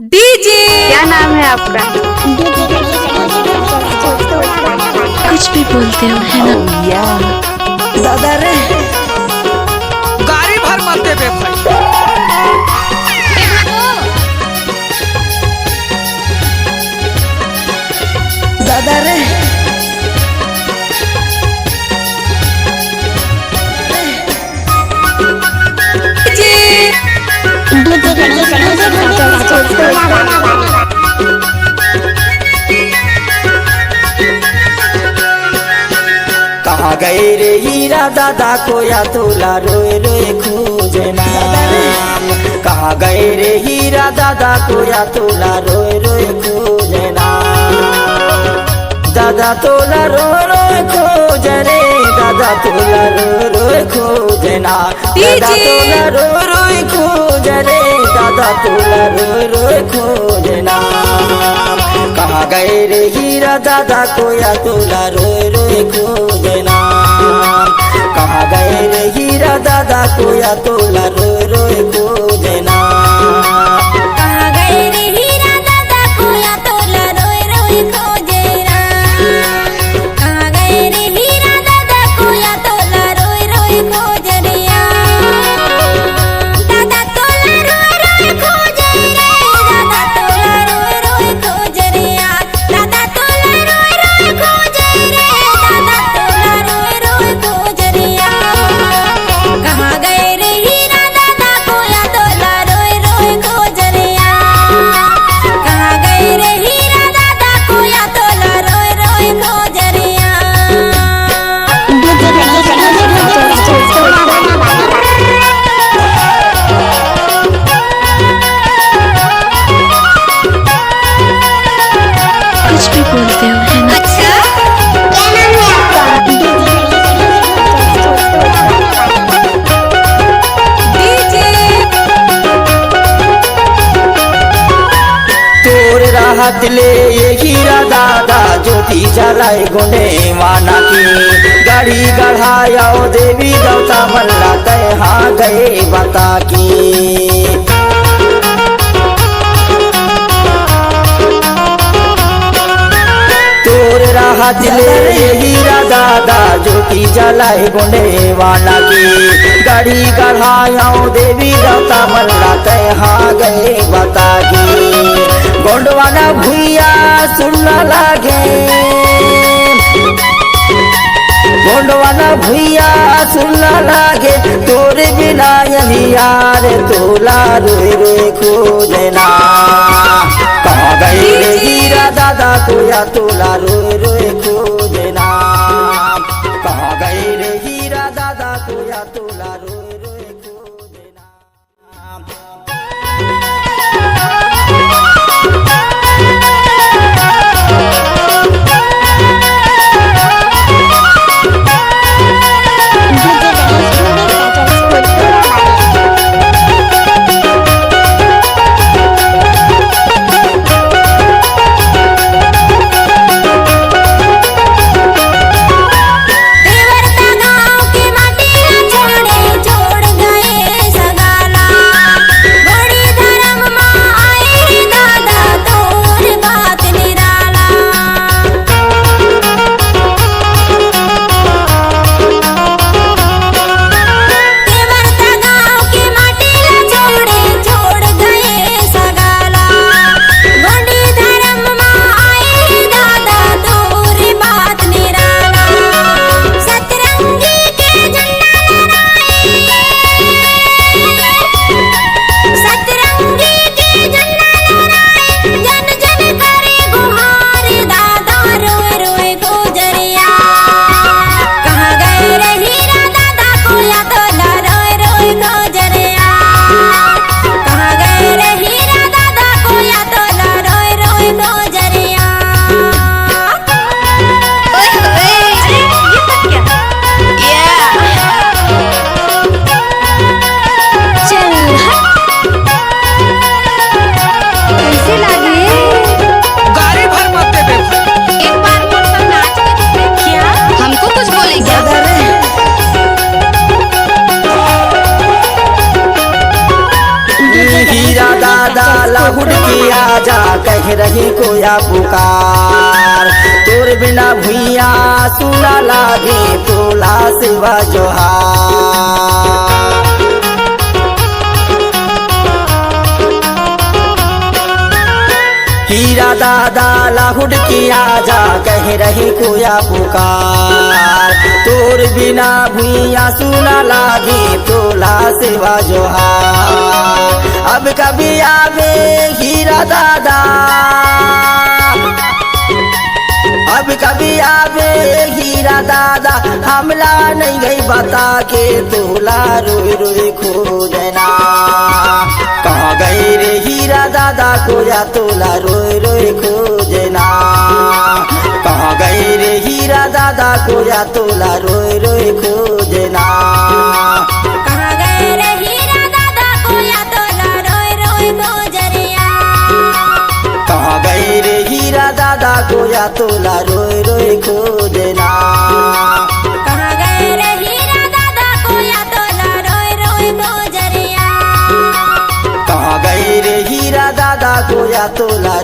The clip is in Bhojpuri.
डीजे। क्या नाम है आपका? कुछ भी बोलते हो है ना। दादा रे गाड़ी भर मत दे बे भाई। दादा रे कहाँ गए रे हीरा दादा को या तोला रोए रोए खोजना। कहाँ गए रे हीरा दादा को या तोला रोए रोए खोजना। दादा तोला रो रो खोज रे दादा तोला रो रो खोजना। दादा तोला रो रो खोज रे दादा तोला रो रो खोजना। कहाँ गए रे हीरा दादा को या तोला रो रो खोजना। कहाँ गए रे हीरा दादा को या तोला रो रो खोजना। कहाँ गए रे हीरा दादा को या तोला रोए रोए खोजना। कहाँ गए रे हीरा दादा को या तोला रोए रोए खोजरिया। दादा तोला रोए रोए खोजे रे दादा तोला रोए रोए खोजरिया। दादा तोला रोए रोए खोजे रे दादा तोला रोए रोए खोजरिया। कहाँ गए रे हीरा दादा को या तोला रोए रोए खोजरिया। कहाँ गए रे हीरा दादा को या तोला रोए रोए खोजरिया। कुछ भी बोलते हो है ना। अच्छा क्या नाम है आपका? डीजे। तोर राहत ले ये हीरा दादा ज्योति जलाए गुने माना की। गाड़ी गढ़ाया देवी देवता मल्ला तय हाँ गए बता की। तोर राहत ले ये हीरा दादा ज्योति जलाए गुने वाला की। गाड़ी गढ़ाया देवी देवता मल्ला तय हाँ गए बता की। गोंडवाना भुइया सुनना लागे। गोंडवाना भुइया सुनना लागे। तोरे बिना यही यार तोला रोए रोए खोजना। कहाँ गए रे हीरा दादा को या तोला रोए रोए खोजना। कहाँ गए रे हीरा दादा को या तोला रोए रोए खोजना। आजा कह रही कोया पुकार। तोर बिना भुइया सुना लागे तोला सेवा जोहार। हीरा दादा लाहुड की आजा कह रही कोया पुकार। तोर बिना भुइया सुना लागे तोला सेवा जोहार। अब कभी आवे हीरा दादा, अब कभी आवे हीरा दादा, हमला नहीं गई बता के तोला रोई रोई खोजना। कहाँ गई रे हीरा दादा कोया तोला रोई रोई खोजना। कहाँ गई रे हीरा दादा कोया तोला रोई रोई खोजना। कहाँ गए रे हीरा दादा कोया तोला रोई रोई खोजरिया। कहाँ गई रे हीरा दादा कोया तोला रोई रोई खोजना। कहाँ गए रे हीरा दादा कोया तोला रोई रोई खोजरिया। कहाँ गई रे हीरा दादा कोया तोला